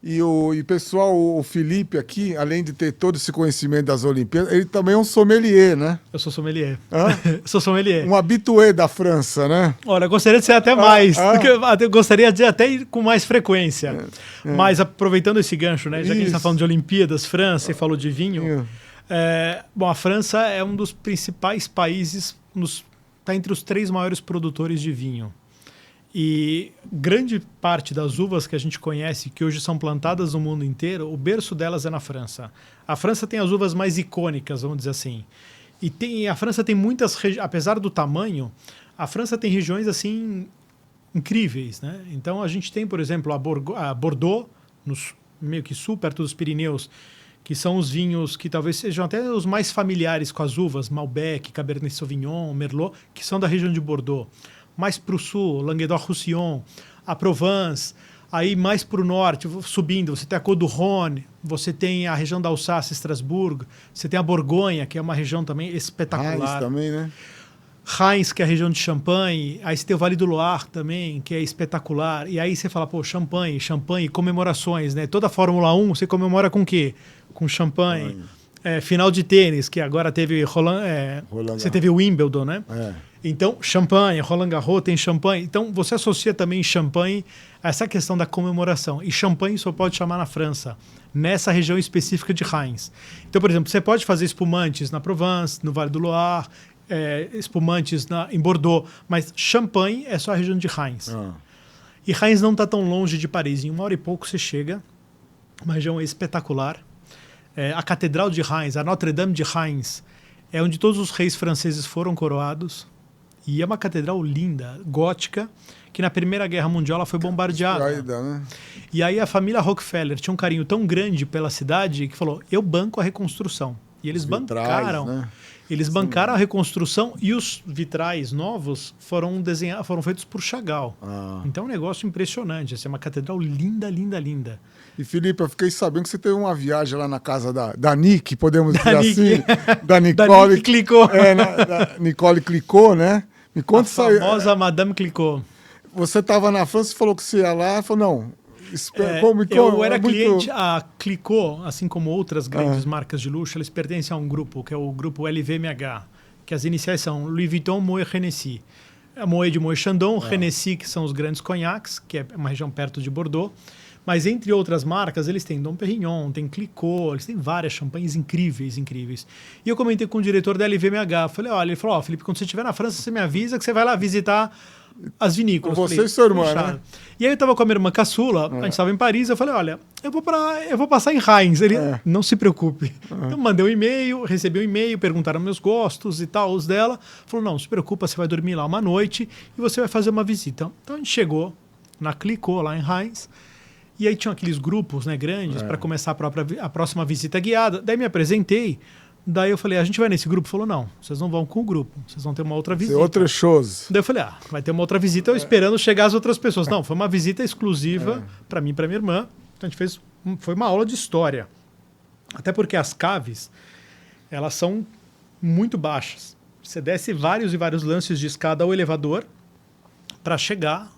E pessoal, o Felipe aqui, além de ter todo esse conhecimento das Olimpíadas, ele também é um sommelier, né? Eu sou sommelier. Hã? Sou sommelier. Um habitué da França, né? Olha, eu gostaria de ser até mais. Eu gostaria de até ir com mais frequência. Mas aproveitando esse gancho, né? Já que a gente está falando de Olimpíadas, França, e falou de vinho. Bom, a França é um dos principais países, está entre os 3 maiores produtores de vinho. E grande parte das uvas que a gente conhece, que hoje são plantadas no mundo inteiro, o berço delas é na França. A França tem as uvas mais icônicas, vamos dizer assim. E a França tem muitas regiões, apesar do tamanho, a França tem regiões assim incríveis, né? Então a gente tem, por exemplo, a Bordeaux, meio que sul, perto dos Pirineus, que são os vinhos que talvez sejam até os mais familiares com as uvas, Malbec, Cabernet Sauvignon, Merlot, que são da região de Bordeaux. Mais para o sul, Languedoc-Roussillon, a Provence, aí mais para o norte, subindo, você tem a Côte du Rhône, você tem a região da Alsácia, Estrasburgo, você tem a Borgonha, que é uma região também espetacular. Reims também, né? Reims, que é a região de Champagne, aí você tem o Vale do Loire também, que é espetacular, e aí você fala, pô, Champagne, comemorações, né? Toda a Fórmula 1 você comemora com o quê? Com champanhe. Final de tênis, que agora teve você teve o Wimbledon, né? Então, champanhe, Roland Garros tem champanhe. Então, você associa também champanhe a essa questão da comemoração. E champanhe só pode chamar na França, nessa região específica de Reims. Então, por exemplo, você pode fazer espumantes na Provence, no Vale do Loire, espumantes em Bordeaux, mas champanhe é só a região de Reims. E Reims não está tão longe de Paris. Em 1 hora e pouco você chega, uma região espetacular. A Catedral de Reims, a Notre-Dame de Reims, é onde todos os reis franceses foram coroados. E é uma catedral linda, gótica, que na Primeira Guerra Mundial ela foi bombardeada. Né? E aí a família Rockefeller tinha um carinho tão grande pela cidade que falou, eu banco a reconstrução. E eles bancaram. Né? Eles bancaram a reconstrução e os vitrais novos foram feitos por Chagall. Então é um negócio impressionante. Assim, é uma catedral linda, linda, linda. E, Felipe, eu fiquei sabendo que você teve uma viagem lá na casa da Nick, podemos dizer assim? Da Nicole. Da Nick Clicquot. Da Nicole Clicquot, né? Me conta isso aí. A famosa Madame Clicquot. Você estava na França e falou que você ia lá e falou, não... Eu era cliente, a Clicquot, assim como outras grandes marcas de luxo, eles pertencem a um grupo, que é o grupo LVMH, que as iniciais são Louis Vuitton, Moet Hennessy. A Moet de Moet Chandon, Hennessy, que são os grandes conhaques, que é uma região perto de Bordeaux. Mas entre outras marcas, eles têm Dom Perignon, tem Clicquot, eles têm várias champanhes incríveis, incríveis. E eu comentei com o diretor da LVMH, falei, olha, ele falou, Felipe, quando você estiver na França, você me avisa que você vai lá visitar as vinícolas. Com você e sua irmã, né? E aí eu estava com a minha irmã caçula, a gente estava em Paris, eu falei, olha, eu vou passar em Reims. Ele, não se preocupe. Eu mandei um e-mail, recebi um e-mail, perguntaram meus gostos e tal, os dela. Falou, não se preocupa, você vai dormir lá uma noite e você vai fazer uma visita. Então a gente chegou na Clicquot, lá em Reims, e aí tinham aqueles grupos, né, grandes para começar a próxima visita guiada. Daí me apresentei. Daí eu falei, a gente vai nesse grupo? Falou, não, vocês não vão com o grupo, vocês vão ter uma outra visita. Outra shows. Daí eu falei, vai ter uma outra visita, eu esperando chegar as outras pessoas. Não, foi uma visita exclusiva para mim e para minha irmã. Então a gente foi uma aula de história. Até porque as caves, elas são muito baixas. Você desce vários e vários lances de escada ao elevador para chegar,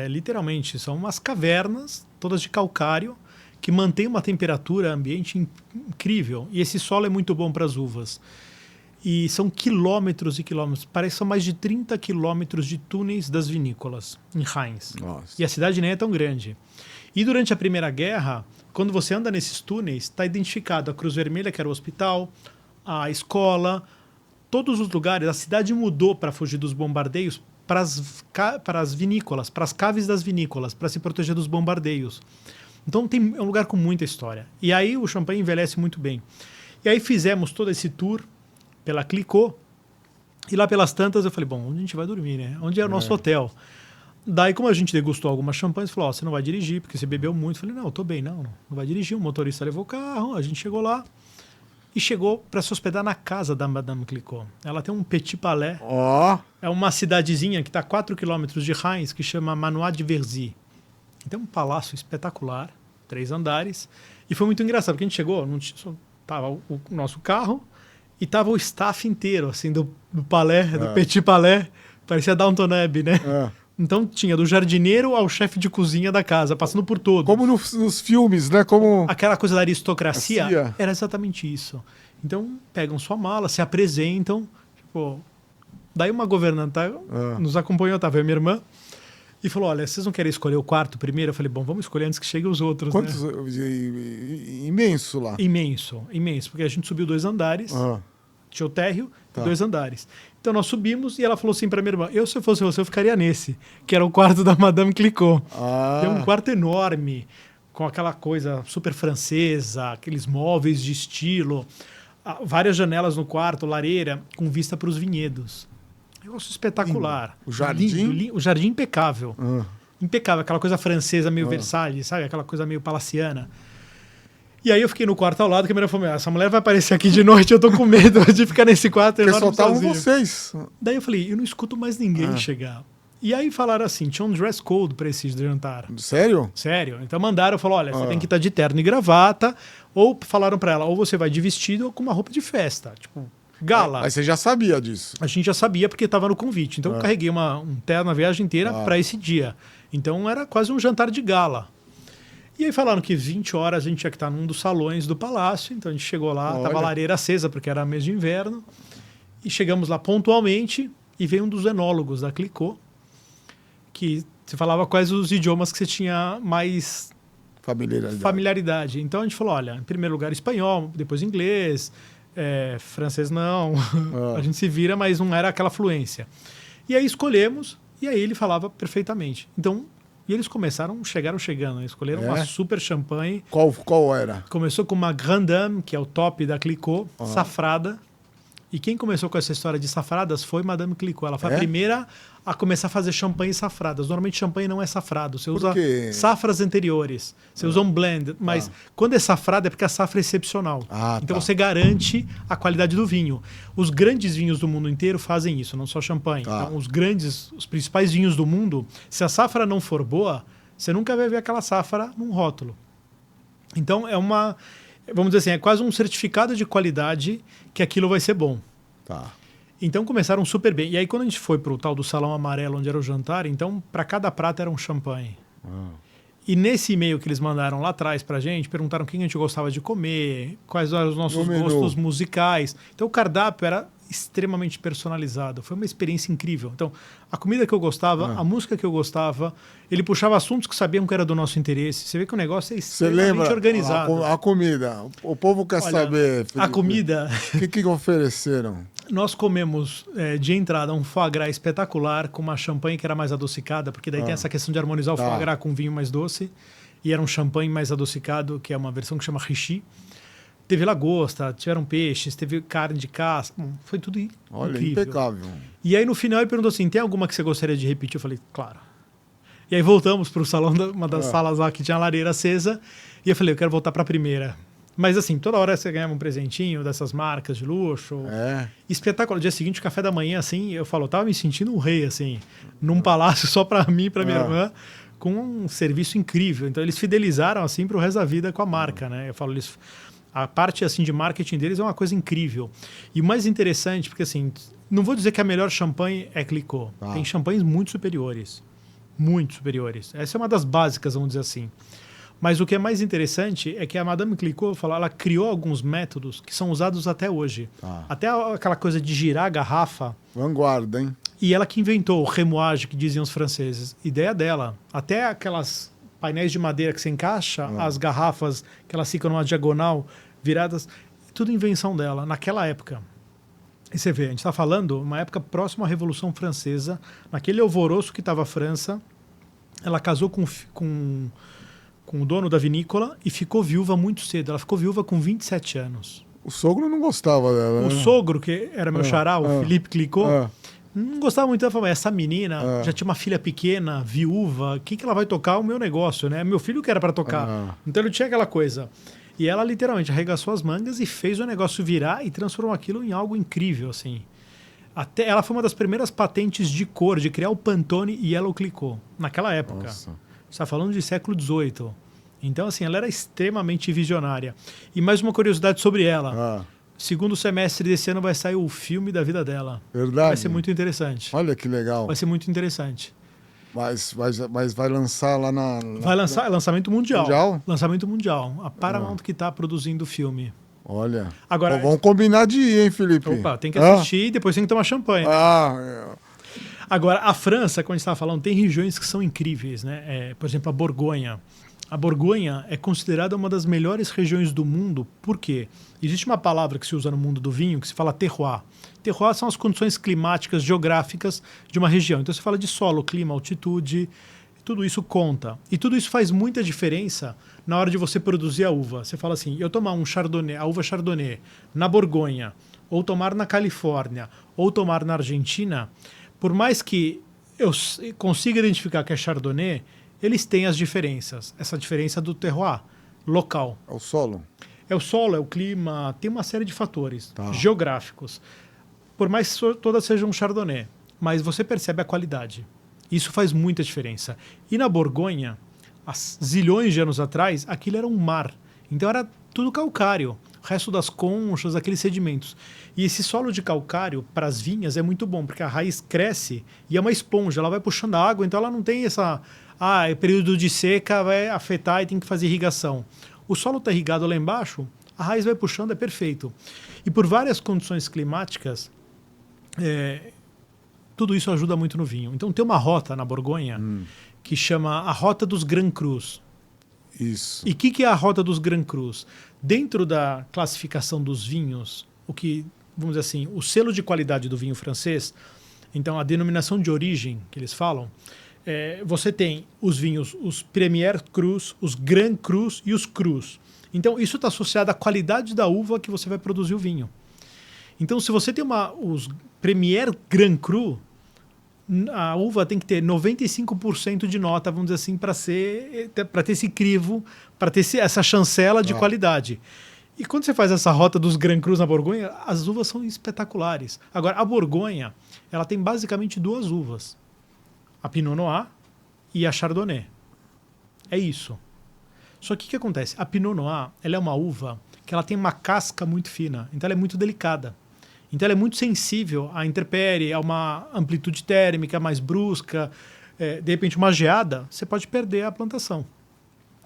literalmente, são umas cavernas, todas de calcário, que mantém uma temperatura ambiente incrível. E esse solo é muito bom para as uvas. E são quilômetros e quilômetros. Parece que são mais de 30 quilômetros de túneis das vinícolas em Reims. Nossa. E a cidade nem é tão grande. E durante a Primeira Guerra, quando você anda nesses túneis, está identificado a Cruz Vermelha, que era o hospital, a escola, todos os lugares. A cidade mudou para fugir dos bombardeios para as vinícolas, para as caves das vinícolas, para se proteger dos bombardeios. Então é um lugar com muita história. E aí o champanhe envelhece muito bem. E aí fizemos todo esse tour pela Clicquot. E lá pelas tantas eu falei, bom, onde a gente vai dormir, né? Onde é o nosso hotel? Daí, como a gente degustou algumas champanhes, falou, você não vai dirigir, porque você bebeu muito. Eu falei, não, eu tô bem, não vai dirigir. O motorista levou o carro, a gente chegou lá. E chegou para se hospedar na casa da Madame Clicquot. Ela tem um Petit Palais. É uma cidadezinha que está a 4 quilômetros de Reims, que chama Manoir de Verzy. Tem um palácio espetacular, 3 andares. E foi muito engraçado, porque a gente chegou, tava o nosso carro e tava o staff inteiro, assim, do palais, do Petit Palais. Parecia Downton Abbey, né? Então tinha do jardineiro ao chefe de cozinha da casa, passando por todos. Como nos filmes, né? Como aquela coisa da aristocracia era exatamente isso. Então pegam sua mala, se apresentam, tipo, daí uma governanta nos acompanhou, tava eu e minha irmã, e falou: olha, vocês não querem escolher o quarto primeiro? Eu falei: bom, vamos escolher antes que cheguem os outros. Quantos? Né? Imenso lá. Imenso, porque a gente subiu 2 andares, tinha o térreo, 2 andares. Então nós subimos e ela falou assim pra minha irmã: se eu fosse você, eu ficaria nesse, que era o quarto da Madame Clicquot. Tem um quarto enorme, com aquela coisa super francesa, aqueles móveis de estilo, várias janelas no quarto, lareira, com vista para os vinhedos. Negócio espetacular. O jardim? O jardim impecável. Impecável, aquela coisa francesa, meio Versalhes, sabe? Aquela coisa meio palaciana. E aí eu fiquei no quarto ao lado, que a mulher falou: essa mulher vai aparecer aqui de noite, eu tô com medo de ficar nesse quarto enorme sozinho. Porque soltavam vocês. Daí eu falei: eu não escuto mais ninguém chegar. E aí falaram assim, tinha um dress code para esse jantar. Sério? Sério. Então mandaram, falaram: olha, você tem que estar de terno e gravata, ou falaram para ela, ou você vai de vestido ou com uma roupa de festa, tipo, gala. Aí você já sabia disso? A gente já sabia porque estava no convite. Então eu carreguei um terno a viagem inteira para esse dia. Então era quase um jantar de gala. E aí falaram que 20 horas a gente tinha que estar num dos salões do palácio. Então a gente chegou lá, estava a lareira acesa, porque era mês de inverno. E chegamos lá pontualmente e veio um dos enólogos da Clicquot, que você falava quais os idiomas que você tinha mais familiaridade. Então a gente falou: olha, em primeiro lugar espanhol, depois inglês, francês não. A gente se vira, mas não era aquela fluência. E aí escolhemos, e aí ele falava perfeitamente. Então, e eles chegaram chegando, escolheram uma super champanhe. Qual era? Começou com uma Grande Dame, que é o top da Clicquot, safrada. E quem começou com essa história de safradas foi Madame Clicquot. Ela foi a primeira a começar a fazer champanhe safradas. Normalmente champanhe não é safrado. Você usa safras anteriores. Você usa um blend. Mas quando é safrado é porque a safra é excepcional. Então você garante a qualidade do vinho. Os grandes vinhos do mundo inteiro fazem isso, não só champanhe. Então os principais vinhos do mundo, se a safra não for boa, você nunca vai ver aquela safra num rótulo. Então vamos dizer assim, é quase um certificado de qualidade que aquilo vai ser bom. Então começaram super bem. E aí quando a gente foi para o tal do salão amarelo, onde era o jantar, então para cada prato era um champanhe. E nesse e-mail que eles mandaram lá atrás pra gente, perguntaram o que a gente gostava de comer, quais eram os nossos gostos musicais. Então o cardápio era extremamente personalizado. Foi uma experiência incrível. Então, a comida que eu gostava, a música que eu gostava, ele puxava assuntos que sabiam que era do nosso interesse. Você vê que o negócio é extremamente organizado. A comida. O povo quer saber, Felipe. A comida... O que ofereceram? Nós comemos de entrada um foie gras espetacular, com uma champanhe que era mais adocicada, porque daí tem essa questão de harmonizar o foie gras com vinho mais doce. E era um champanhe mais adocicado, que é uma versão que chama Richie. Teve lagosta, tiveram peixes, teve carne de caça. Foi tudo incrível. Impecável. E aí no final ele perguntou assim: tem alguma que você gostaria de repetir? Eu falei: claro. E aí voltamos para o salão, uma das salas lá que tinha a lareira acesa. E eu falei: eu quero voltar para a primeira. Mas assim, toda hora você ganhava um presentinho dessas marcas de luxo. Espetacular. No dia seguinte, café da manhã, assim, eu tava me sentindo um rei, assim, num palácio só para mim e para minha irmã, com um serviço incrível. Então eles fidelizaram, assim, para o resto da vida com a marca, né? A parte assim de marketing deles é uma coisa incrível. E o mais interessante, porque assim, não vou dizer que a melhor champanhe é Clicquot. Tem champanhes muito superiores. Muito superiores. Essa é uma das básicas, vamos dizer assim. Mas o que é mais interessante é que a Madame Clicquot, ela criou alguns métodos que são usados até hoje. Até aquela coisa de girar a garrafa. Vanguarda, hein? E ela que inventou o remoage, que diziam os franceses. Ideia dela. Até aquelas painéis de madeira que você encaixa, as garrafas que elas ficam numa diagonal, viradas, tudo invenção dela, naquela época. E você vê, a gente está falando uma época próxima à Revolução Francesa, naquele alvoroço que estava a França, ela casou com o dono da vinícola e ficou viúva muito cedo. Ela ficou viúva com 27 anos. O sogro não gostava dela. O sogro, que era meu xará, o Philippe Clicquot, não gostava muito. Ela falou: essa menina já tinha uma filha pequena, viúva, o que ela vai tocar? O meu negócio, né? Meu filho que era para tocar. Então ele tinha aquela coisa. E ela literalmente arregaçou as mangas e fez o negócio virar e transformou aquilo em algo incrível, assim. Até ela foi uma das primeiras patentes de cor, de criar o Pantone Yellow Clicquot, naquela época. Nossa. Você está falando de século XVIII. Então, assim, ela era extremamente visionária. E mais uma curiosidade sobre ela. Segundo semestre desse ano vai sair o filme da vida dela. Verdade. Vai ser muito interessante. Olha que legal. Vai ser muito interessante. Mas vai lançar lá Vai lançar, é lançamento mundial. Mundial? Lançamento mundial. A Paramount que está produzindo o filme. Olha. Agora, vamos combinar de ir, hein, Felipe? Opa, tem que assistir e depois tem que tomar champanhe. Ah, Agora, a França, como a gente estava falando, tem regiões que são incríveis, né? Por exemplo, a Borgonha. A Borgonha é considerada uma das melhores regiões do mundo. Por quê? Existe uma palavra que se usa no mundo do vinho que se fala terroir. Terroir são as condições climáticas, geográficas de uma região. Então você fala de solo, clima, altitude, tudo isso conta. E tudo isso faz muita diferença na hora de você produzir a uva. Você fala assim, eu tomar um Chardonnay, a uva Chardonnay na Borgonha, ou tomar na Califórnia, ou tomar na Argentina, por mais que eu consiga identificar que é Chardonnay, eles têm as diferenças. Essa diferença do terroir local. É o solo? É o solo, é o clima, tem uma série de fatores geográficos. Por mais que todas sejam Chardonnay, mas você percebe a qualidade. Isso faz muita diferença. E na Borgonha, há zilhões de anos atrás, aquilo era um mar. Então era tudo calcário. O resto das conchas, aqueles sedimentos. E esse solo de calcário para as vinhas é muito bom, porque a raiz cresce e é uma esponja, ela vai puxando a água, então ela não tem essa... período de seca vai afetar e tem que fazer irrigação. O solo está irrigado lá embaixo, a raiz vai puxando, é perfeito. E por várias condições climáticas, tudo isso ajuda muito no vinho. Então tem uma rota na Borgonha que chama a Rota dos Grand Crus. Isso. E o que é a Rota dos Grand Crus? Dentro da classificação dos vinhos, o que, vamos dizer assim, o selo de qualidade do vinho francês, então a denominação de origem que eles falam, você tem os vinhos, os Premier Crus, os Grand Crus e os Crus. Então isso está associado à qualidade da uva que você vai produzir o vinho. Então se você tem os Premier Grand Cru, a uva tem que ter 95% de nota, vamos dizer assim, para ter esse crivo, para ter essa chancela de qualidade. E quando você faz essa rota dos Grand Crus na Borgonha, as uvas são espetaculares. Agora, a Borgonha, ela tem basicamente duas uvas. A Pinot Noir e a Chardonnay. É isso. Só que o que acontece? A Pinot Noir, ela é uma uva que ela tem uma casca muito fina, então ela é muito delicada. Então ela é muito sensível à intempérie, a uma amplitude térmica mais brusca, de repente uma geada, você pode perder a plantação.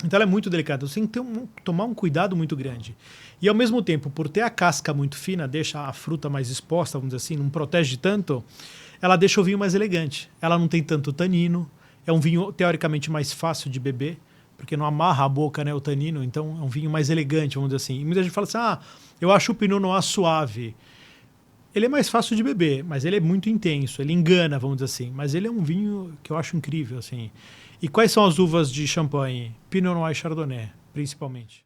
Então ela é muito delicada, você tem que tomar um cuidado muito grande. E ao mesmo tempo, por ter a casca muito fina, deixa a fruta mais exposta, vamos dizer assim, não protege tanto, ela deixa o vinho mais elegante. Ela não tem tanto tanino, é um vinho teoricamente mais fácil de beber, porque não amarra a boca, né, o tanino, então é um vinho mais elegante, vamos dizer assim. E muita gente fala assim, eu acho o Pinot Noir suave. Ele é mais fácil de beber, mas ele é muito intenso, ele engana, vamos dizer assim. Mas ele é um vinho que eu acho incrível, assim. E quais são as uvas de champanhe? Pinot Noir e Chardonnay, principalmente.